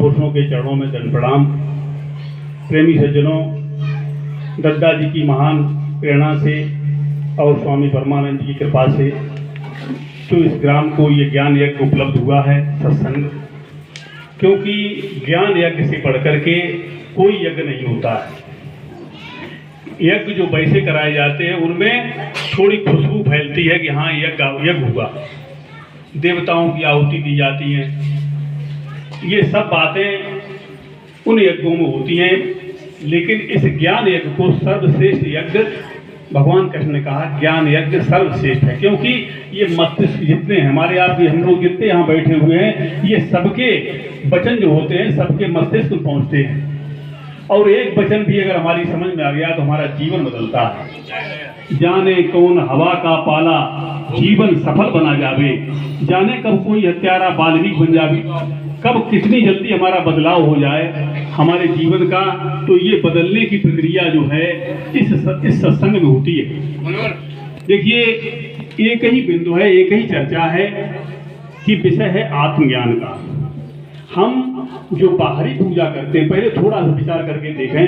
महापुरुषों के चरणों में दंड प्रणाम। प्रेमी सज्जनों, दद्दा जी की महान प्रेरणा से और स्वामी परमानंद जी की कृपा से तो इस ग्राम को ये ज्ञान यज्ञ उपलब्ध हुआ है, सत्संग। क्योंकि ज्ञान यज्ञ से बढ़कर के कोई यज्ञ नहीं होता है। यज्ञ जो वैसे कराए जाते हैं उनमें थोड़ी खुशबू फैलती है कि हाँ यज्ञ हुआ, देवताओं की आहुति दी जाती है, ये सब बातें उन यज्ञों में होती हैं। लेकिन इस ज्ञान यज्ञ को सर्वश्रेष्ठ यज्ञ भगवान कृष्ण ने कहा, ज्ञान यज्ञ सर्वश्रेष्ठ है। क्योंकि ये मस्तिष्क जितने हमारे आप भी हम लोग जितने यहाँ बैठे हुए हैं, ये सबके वचन जो होते हैं सबके मस्तिष्क में पहुँचते हैं। और एक वचन भी अगर हमारी समझ में आ गया तो हमारा जीवन बदलता है। जाने कौन हवा का पाला जीवन सफल बना जावे, जाने कब कोई हत्यारा बाल्मीक बन जावे, कब कितनी जल्दी हमारा बदलाव हो जाए हमारे जीवन का। तो ये बदलने की प्रक्रिया जो है इस सत्संग में होती है। देखिए, एक ही बिंदु है, एक ही चर्चा है कि विषय है आत्मज्ञान का। हम जो बाहरी पूजा करते हैं, पहले थोड़ा सा विचार करके देखें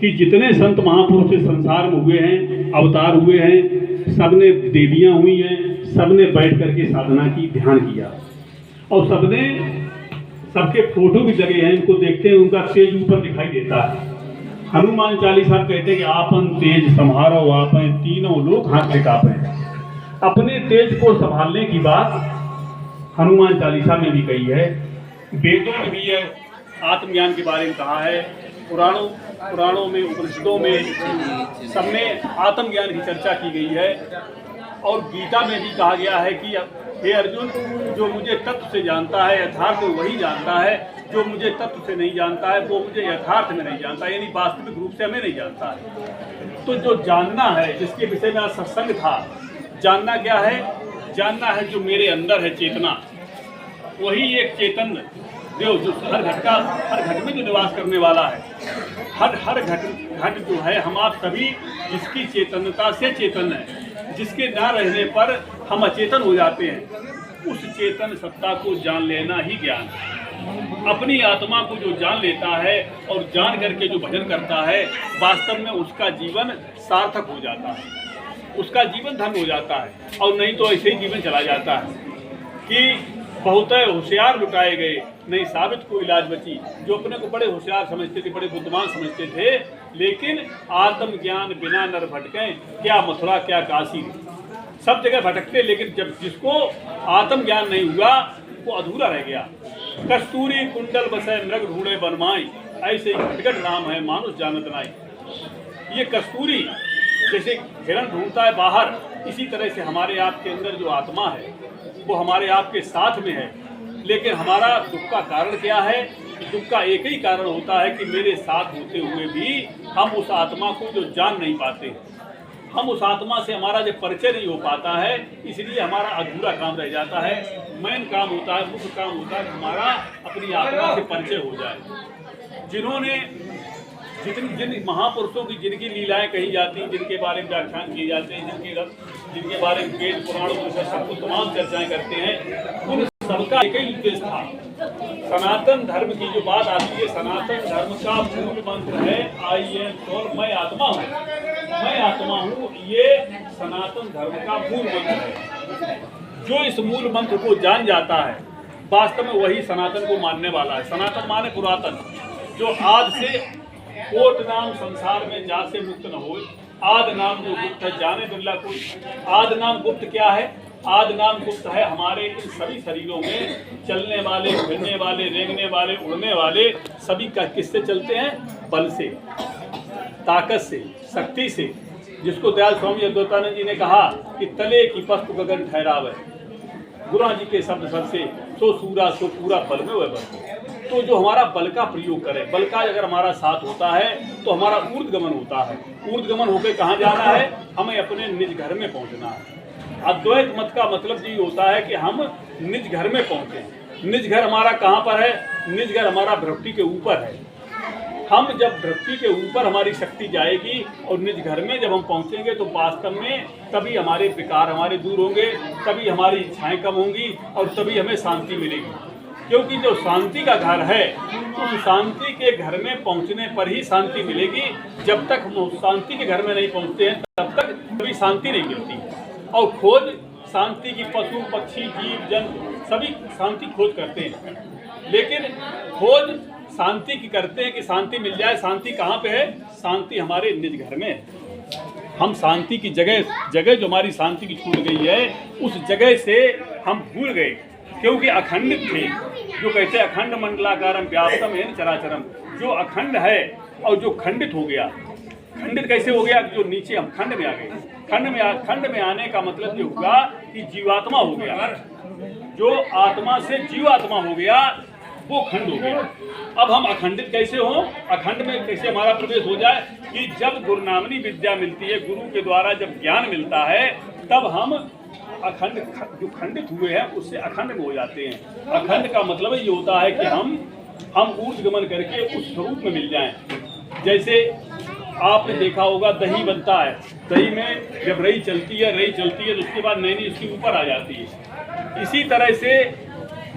कि जितने संत महापुरुष इस संसार में हुए हैं, अवतार हुए हैं, सबने देवियां हुई हैं, सबने बैठ करके साधना की, ध्यान किया, और सबके फोटो भी लगे हैं। इनको देखते हैं, उनका तेज ऊपर दिखाई देता है। हनुमान चालीसा कहते हैं कि आपन तेज संभारो आपन तीनों लोग हाथ से कांपे। अपने तेज को संभालने की बात हनुमान चालीसा में भी कही है, वेदों में भी है, आत्मज्ञान के बारे में कहा है, पुराणों में, उपनिषदों में सब में आत्मज्ञान की चर्चा की गई है। और गीता में भी कहा गया है कि हे अर्जुन, जो मुझे तत्व से जानता है यथार्थ वही जानता है, जो मुझे तत्व से नहीं जानता है वो मुझे यथार्थ में नहीं जानता, यानी वास्तविक रूप से हमें नहीं जानता है। तो जो जानना है, जिसके विषय में आज सत्संग था, जानना क्या है? जानना है जो मेरे अंदर है चेतना, वही एक चेतन देव जो हर घट में जो निवास करने वाला है, हर घट जो है हम आप सभी जिसकी चेतनता से चेतन है, जिसके ना रहने पर हम अचेतन हो जाते हैं, उस चेतन सत्ता को जान लेना ही ज्ञान है। अपनी आत्मा को जो जान लेता है और जान करके जो भजन करता है, वास्तव में उसका जीवन सार्थक हो जाता है, उसका जीवन धन्य हो जाता है। और नहीं तो ऐसे ही जीवन चला जाता है कि बहुत होशियार लुटाए गए, नहीं साबित को इलाज बची। जो अपने को बड़े होशियार समझते थे, बड़े बुद्धिमान समझते थे, लेकिन आत्मज्ञान बिना नर भटके, क्या मथुरा क्या काशी, सब जगह भटकते, लेकिन जब जिसको आत्मज्ञान नहीं हुआ वो अधूरा रह गया। कस्तूरी कुंडल बसे मृग ढूंढे बनमाई, ऐसे ही घटघट नाम है मानुष जानत नाई। ये कस्तूरी जैसे हिरण ढूंढता है बाहर, इसी तरह से हमारे आपके अंदर जो आत्मा है वो हमारे आपके साथ में है। लेकिन हमारा दुख का कारण क्या है? दुख का एक ही कारण होता है कि मेरे साथ होते हुए भी हम उस आत्मा को जो जान नहीं पाते, हम उस आत्मा से हमारा जो परिचय नहीं हो पाता है, इसलिए हमारा अधूरा काम रह जाता है। मेन काम होता है, मुख्य काम होता है हमारा अपनी आत्मा से परिचय हो जाए। जिन्होंने जिन महापुरुषों की जिनकी लीलाएं कही जाती हैं, जिनके बारे में व्याख्यान किए जाते हैं, जिनके बारे में वेद पुराणों में सब कुछ तमाम चर्चाएं करते हैं, उन सबका एक ही उद्देश्य था। सनातन धर्म की जो बात आती है, सनातन धर्म का मूल मंत्र है आई एम और मैं आत्मा हूँ, मैं आत्मा हूँ। ये सनातन धर्म का मूल मंत्र है। जो इस मूल मंत्र को जान जाता है, वास्तव में वही सनातन को मानने वाला है। सनातन माने पुरातन, जो आज से कोट नाम संसार में जा से मुक्त न हो, आद नाम जो गुप्त है जाने बिरला कोई। आद नाम गुप्त क्या है? आद नाम गुप्त है हमारे इन सभी शरीरों में चलने वाले, फिरने वाले, रेंगने वाले, उड़ने वाले सभी का किससे चलते हैं? बल से, ताकत से, शक्ति से। जिसको दयाल स्वामी अद्वैतानंद जी ने कहा कि तले की पस्त गगन ठहरावे, गुरु जी के शब्द सबसे सो सूरा सो पूरा बल में वह बल। तो जो हमारा बल का प्रयोग करे, बल का अगर हमारा साथ होता है तो हमारा ऊर्ध्वगमन होता है। ऊर्ध्वगमन होकर कहाँ जाना है? हमें अपने निज घर में पहुँचना है। अद्वैत मत का मतलब ये होता है कि हम निज घर में पहुँचे। निज घर हमारा कहाँ पर है? निज घर हमारा भ्रष्टि के ऊपर है। हम जब भक्ति के ऊपर हमारी शक्ति जाएगी और निज घर में जब हम पहुंचेंगे तो वास्तव में तभी हमारे विकार हमारे दूर होंगे, तभी हमारी इच्छाएं कम होंगी और तभी हमें शांति मिलेगी। क्योंकि जो शांति का घर है उस शांति के घर में पहुंचने पर ही शांति मिलेगी। जब तक हम उस शांति के घर में नहीं पहुंचते हैं तब तक कभी शांति नहीं मिलती। और खोज शांति की पशु पक्षी जीव जंतु सभी शांति खोज करते हैं, लेकिन खोज शांति की करते हैं कि शांति मिल जाए। शांति कहाँ पे है? शांति हमारे निज घर में है। हम शांति की जगह जो हमारी शांति की छूट गई है उस जगह से हम भूल गए, क्योंकि अखंडित थे। जो कहते हैं अखंड मंडलाकारम व्याप्तम येन चराचरम, जो अखंड है और जो खंडित हो गया। खंडित कैसे हो गया? जो नीचे हम खंड में आ गए। खंड में आने का मतलब ये हुआ कि जीवात्मा हो गया। जो आत्मा से जीवात्मा हो गया वो खंड हो गया। अब हम अखंडित कैसे हो? अखंड में कैसे हमारा प्रवेश हो जाए कि जब गुरुनामनी विद्या मिलती है, गुरु के द्वारा जब ज्ञान मिलता है, तब हम अखंड जो खंडित हुए हैं उससे अखंड में हो जाते हैं। अखंड का मतलब ये होता है कि हम ऊर्ध्वगमन करके उस स्वरूप में मिल जाएं। जैसे आपने देखा होगा दही बनता है, दही में जब रई चलती है तो उसके बाद नैनी उसके ऊपर आ जाती है। इसी तरह से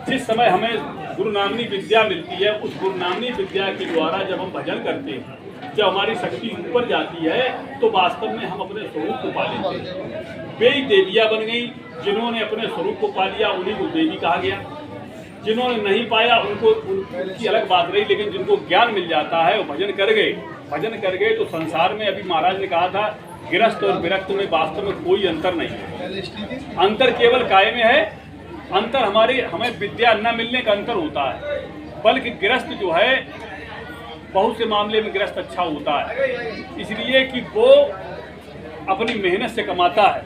जिस समय हमें गुरुनामनी विद्या मिलती है, उस गुरुनामनी विद्या के द्वारा जब हम भजन करते हैं, जब हमारी शक्ति ऊपर जाती है, तो वास्तव में हम अपने स्वरूप को पा लेते हैं। वे देवियाँ बन गई। जिन्होंने अपने स्वरूप को पा लिया उन्हीं को देवी कहा गया। जिन्होंने नहीं पाया उनकी अलग बात रही, लेकिन जिनको ज्ञान मिल जाता है वो भजन कर गए तो संसार में, अभी महाराज ने कहा था, गिरस्त और विरक्त में वास्तव में कोई अंतर नहीं है। अंतर केवल काय में है। अंतर हमें विद्या न मिलने का अंतर होता है, बल्कि गृहस्थ जो है बहुत से मामले में गृहस्थ अच्छा होता है, इसलिए कि वो अपनी मेहनत से कमाता है।